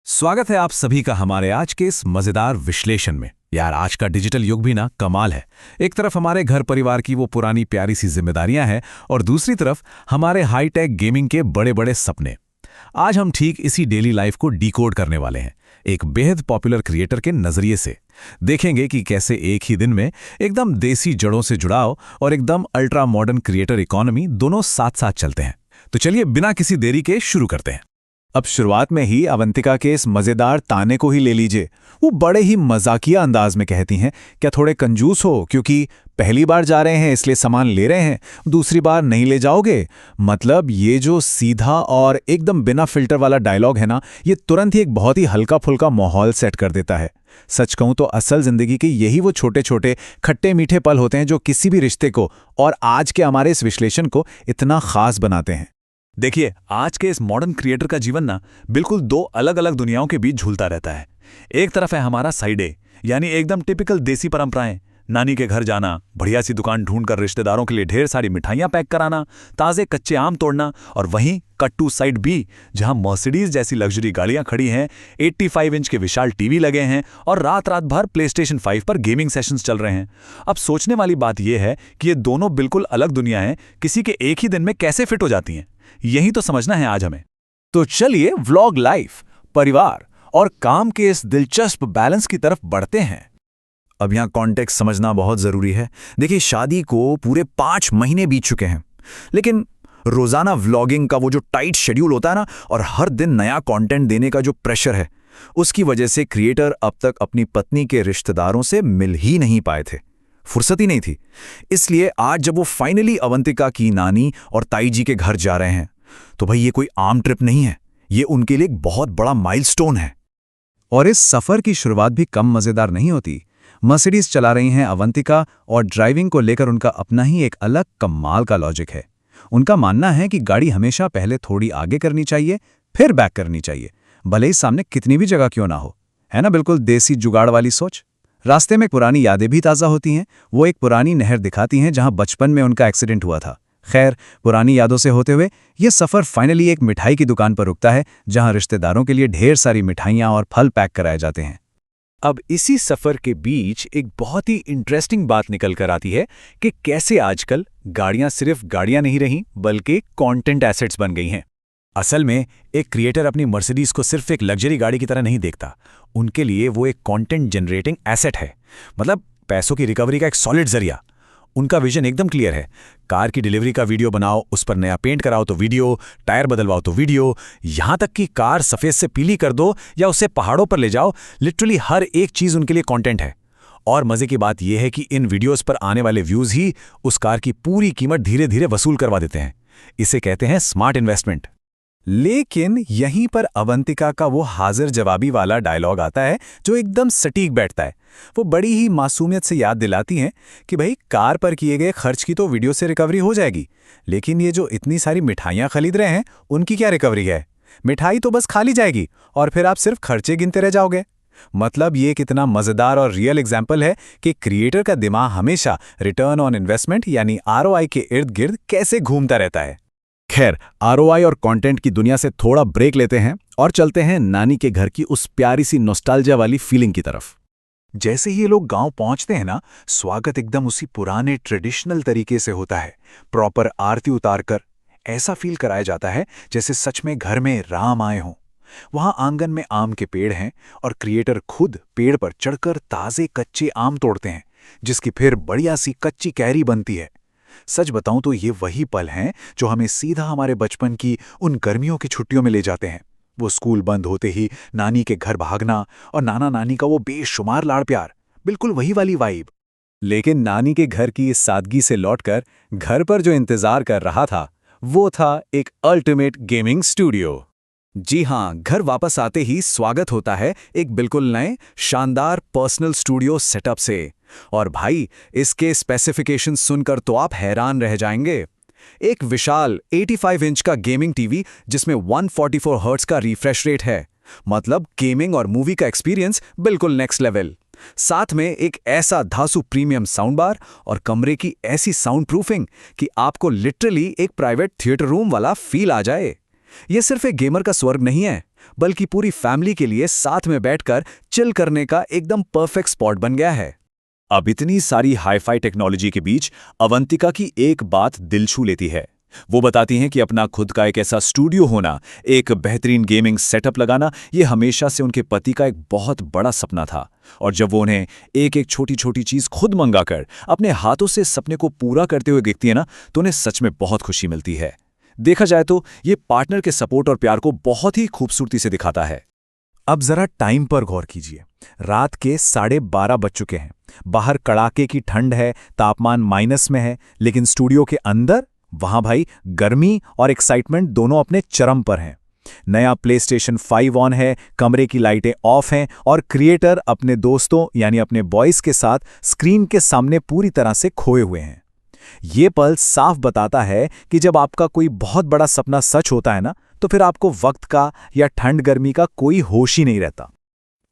स्वागत है आप सभी का हमारे आज के इस मजेदार विश्लेषण में। यार आज का डिजिटल युग भी ना कमाल है। एक तरफ हमारे घर परिवार की वो पुरानी प्यारी सी जिम्मेदारियां हैं और दूसरी तरफ हमारे हाईटेक गेमिंग के बड़े बड़े सपने। आज हम ठीक इसी डेली लाइफ को डिकोड करने वाले हैं, एक बेहद पॉपुलर क्रिएटर के नजरिए से। देखेंगे कि कैसे एक ही दिन में एकदम देसी जड़ों से जुड़ाव और एकदम अल्ट्रा मॉडर्न क्रिएटर इकोनॉमी दोनों साथ साथ चलते हैं। तो चलिए बिना किसी देरी के शुरू करते हैं। अब शुरुआत में ही अवंतिका के इस मजेदार ताने को ही ले लीजिए। वो बड़े ही मजाकिया अंदाज में कहती हैं, क्या थोड़े कंजूस हो, क्योंकि पहली बार जा रहे हैं इसलिए सामान ले रहे हैं, दूसरी बार नहीं ले जाओगे। मतलब ये जो सीधा और एकदम बिना फिल्टर वाला डायलॉग है ना, ये तुरंत ही एक बहुत ही हल्का फुल्का माहौल सेट कर देता है। सच कहूं तो असल जिंदगी के यही वो छोटे छोटे खट्टे मीठे पल होते हैं जो किसी भी रिश्ते को और आज के हमारे इस विश्लेषण को इतना खास बनाते हैं। देखिए, आज के इस मॉडर्न क्रिएटर का जीवन ना बिल्कुल दो अलग अलग दुनियाओं के बीच झूलता रहता है। एक तरफ है हमारा साइड ए, यानी एकदम टिपिकल देसी परंपराएं, नानी के घर जाना, बढ़िया सी दुकान ढूंढकर रिश्तेदारों के लिए ढेर सारी मिठाइयां पैक कराना, ताजे कच्चे आम तोड़ना। और वहीं कट टू साइड बी, जहां मर्सिडीज जैसी लग्जरी गाड़ियां खड़ी हैं, 85 इंच के विशाल टीवी लगे हैं और रात रात भर प्लेस्टेशन 5 पर गेमिंग सेशंस चल रहे हैं। अब सोचने वाली बात यह है कि ये दोनों बिल्कुल अलग दुनिया हैं, किसी के एक ही दिन में कैसे फिट हो जाती हैं। यही तो समझना है आज हमें। तो चलिए व्लॉग लाइफ, परिवार और काम के इस दिलचस्प बैलेंस की तरफ बढ़ते हैं। अब यहाँ कॉन्टेक्स्ट समझना बहुत जरूरी है। देखिए, शादी को पूरे 5 महीने बीत चुके हैं, लेकिन रोजाना व्लॉगिंग का वो जो टाइट शेड्यूल होता है ना, और हर दिन नया कंटेंट देने का जो प्रेशर है, उसकी वजह से क्रिएटर अब तक अपनी पत्नी के रिश्तेदारों से मिल ही नहीं पाए थे। फुर्सत ही नहीं थी। इसलिए आज जब वो फाइनली अवंतिका की नानी और ताई जी के घर जा रहे हैं, तो भाई ये कोई आम ट्रिप नहीं है, ये उनके लिए एक बहुत बड़ा माइलस्टोन है। और इस सफर की शुरुआत भी कम मजेदार नहीं होती। मर्सिडीज चला रही हैं अवंतिका, और ड्राइविंग को लेकर उनका अपना ही एक अलग कमाल का लॉजिक है। उनका मानना है कि गाड़ी हमेशा पहले थोड़ी आगे करनी चाहिए, फिर बैक करनी चाहिए, भले ही सामने कितनी भी जगह क्यों ना हो। है ना बिल्कुल देसी जुगाड़ वाली सोच। रास्ते में पुरानी यादें भी ताज़ा होती हैं। वो एक पुरानी नहर दिखाती हैं जहां बचपन में उनका एक्सीडेंट हुआ था। खैर, पुरानी यादों से होते हुए ये सफ़र फाइनली एक मिठाई की दुकान पर रुकता है, जहां रिश्तेदारों के लिए ढेर सारी मिठाइयां और फल पैक कराए जाते हैं। अब इसी सफर के बीच एक बहुत ही इंटरेस्टिंग बात निकल कर आती है कि कैसे आजकल गाड़ियां सिर्फ गाड़ियां नहीं रहीं, बल्कि कंटेंट एसेट्स बन गई हैं। असल में एक क्रिएटर अपनी मर्सिडीज को सिर्फ एक लग्जरी गाड़ी की तरह नहीं देखता। उनके लिए वो एक कंटेंट जनरेटिंग एसेट है, मतलब पैसों की रिकवरी का एक सॉलिड जरिया। उनका विजन एकदम क्लियर है। कार की डिलीवरी का वीडियो बनाओ, उस पर नया पेंट कराओ तो वीडियो, टायर बदलवाओ तो वीडियो, यहां तक कि कार सफेद से पीली कर दो या उसे पहाड़ों पर ले जाओ, लिटरली हर एक चीज उनके लिए कंटेंट है। और मजे की बात यह है कि इन वीडियोस पर आने वाले व्यूज ही उस कार की पूरी कीमत धीरे धीरे वसूल करवा देते हैं। इसे कहते हैं स्मार्ट इन्वेस्टमेंट। लेकिन यहीं पर अवंतिका का वो हाजिर जवाबी वाला डायलॉग आता है जो एकदम सटीक बैठता है। वो बड़ी ही मासूमियत से याद दिलाती हैं कि भाई कार पर किए गए खर्च की तो वीडियो से रिकवरी हो जाएगी, लेकिन ये जो इतनी सारी मिठाइयां खरीद रहे हैं उनकी क्या रिकवरी है? मिठाई तो बस खा ली जाएगी और फिर आप सिर्फ खर्चे गिनते रह जाओगे। मतलब ये कितना मजेदार और रियल एग्जाम्पल है कि क्रिएटर का दिमाग हमेशा रिटर्न ऑन इन्वेस्टमेंट यानी ROI के इर्द गिर्द कैसे घूमता रहता है। खैर, ROI और कंटेंट की दुनिया से थोड़ा ब्रेक लेते हैं और चलते हैं नानी के घर की उस प्यारी सी नॉस्टैल्जिया वाली फीलिंग की तरफ। जैसे ही ये लोग गांव पहुंचते हैं ना, स्वागत एकदम उसी पुराने ट्रेडिशनल तरीके से होता है। प्रॉपर आरती उतारकर ऐसा फील कराया जाता है जैसे सच में घर में राम आए हों। वहां आंगन में आम के पेड़ हैं और क्रिएटर खुद पेड़ पर चढ़कर ताजे कच्चे आम तोड़ते हैं, जिसकी फिर बढ़िया सी कच्ची कैरी बनती है। सच बताऊं तो ये वही पल हैं जो हमें सीधा हमारे बचपन की उन गर्मियों की छुट्टियों में ले जाते हैं। वो स्कूल बंद होते ही नानी के घर भागना और नाना नानी का वो बेशुमार लाड़ प्यार, बिल्कुल वही वाली वाइब। लेकिन नानी के घर की इस सादगी से लौटकर घर पर जो इंतजार कर रहा था, वो था एक अल्टीमेट गेमिंग स्टूडियो। जी हाँ, घर वापस आते ही स्वागत होता है एक बिल्कुल नए शानदार पर्सनल स्टूडियो सेटअप से। और भाई, इसके स्पेसिफिकेशन सुनकर तो आप हैरान रह जाएंगे। एक विशाल 85 इंच का गेमिंग टीवी जिसमें 144 हर्ट्ज का रिफ्रेश रेट है, मतलब गेमिंग और मूवी का एक्सपीरियंस बिल्कुल नेक्स्ट लेवल। साथ में एक ऐसा धासु प्रीमियम साउंड बार और कमरे की ऐसी साउंड प्रूफिंग कि आपको लिटरली एक प्राइवेट थिएटर रूम वाला फील आ जाए। यह सिर्फ एक गेमर का स्वर्ग नहीं है, बल्कि पूरी फैमिली के लिए साथ में बैठकर चिल करने का एकदम परफेक्ट स्पॉट बन गया है। अब इतनी सारी हाई-फाई टेक्नोलॉजी के बीच अवंतिका की एक बात दिल छू लेती है। वो बताती हैं कि अपना खुद का एक ऐसा स्टूडियो होना, एक बेहतरीन गेमिंग सेटअप लगाना, ये हमेशा से उनके पति का एक बहुत बड़ा सपना था। और जब वो उन्हें एक-एक छोटी-छोटी चीज़ खुद मंगाकर अपने हाथों से सपने को पूरा करते हुए देखती है ना, तो उन्हें सच में बहुत खुशी मिलती है। देखा जाए तो ये पार्टनर के सपोर्ट और प्यार को बहुत ही खूबसूरती से दिखाता है। अब जरा टाइम पर गौर कीजिए। रात के 12:30 बज चुके हैं। बाहर कड़ाके की ठंड है, तापमान माइनस में है, लेकिन स्टूडियो के अंदर वहां भाई गर्मी और एक्साइटमेंट दोनों अपने चरम पर हैं। नया प्लेस्टेशन 5 ऑन है, कमरे की लाइटें ऑफ हैं और क्रिएटर अपने दोस्तों यानी अपने बॉयज के साथ स्क्रीन के सामने पूरी तरह से खोए हुए हैं। ये पल साफ बताता है कि जब आपका कोई बहुत बड़ा सपना सच होता है ना, तो फिर आपको वक्त का या ठंड गर्मी का कोई होश ही नहीं रहता।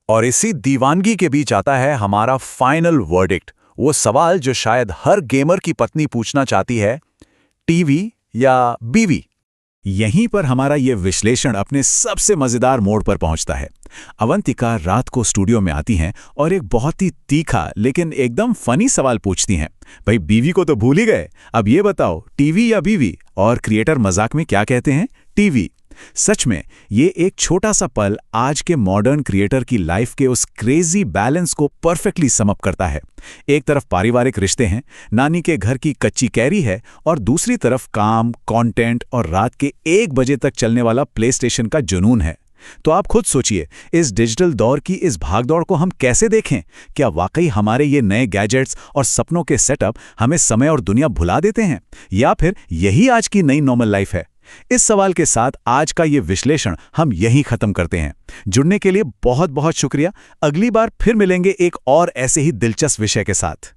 और इसी दीवानगी के बीच आता है हमारा फाइनल वर्डिक्ट, वो सवाल जो शायद हर गेमर की पत्नी पूछना चाहती है, टीवी या बीवी? यहीं पर हमारा ये विश्लेषण अपने सबसे मजेदार मोड़ पर पहुंचता है। अवंतिका रात को स्टूडियो में आती हैं और एक बहुत ही तीखा लेकिन एकदम फनी सवाल पूछती हैं, भाई बीवी को तो भूल ही गए, अब ये बताओ टीवी या बीवी? और क्रिएटर मजाक में क्या कहते हैं, टीवी। सच में ये एक छोटा सा पल आज के मॉडर्न क्रिएटर की लाइफ के उस क्रेजी बैलेंस को परफेक्टली सम अप करता है। एक तरफ पारिवारिक रिश्ते हैं, नानी के घर की कच्ची कैरी है, और दूसरी तरफ काम, कंटेंट और रात के 1 बजे तक चलने वाला प्लेस्टेशन का जुनून है। तो आप खुद सोचिए, इस डिजिटल दौर की इस भागदौड़ को हम कैसे देखें? क्या वाकई हमारे ये नए गैजेट्स और सपनों के सेटअप हमें समय और दुनिया भुला देते हैं, या फिर यही आज की नई नॉर्मल लाइफ है? इस सवाल के साथ आज का ये विश्लेषण हम यहीं खत्म करते हैं। जुड़ने के लिए बहुत बहुत शुक्रिया। अगली बार फिर मिलेंगे एक और ऐसे ही दिलचस्प विषय के साथ।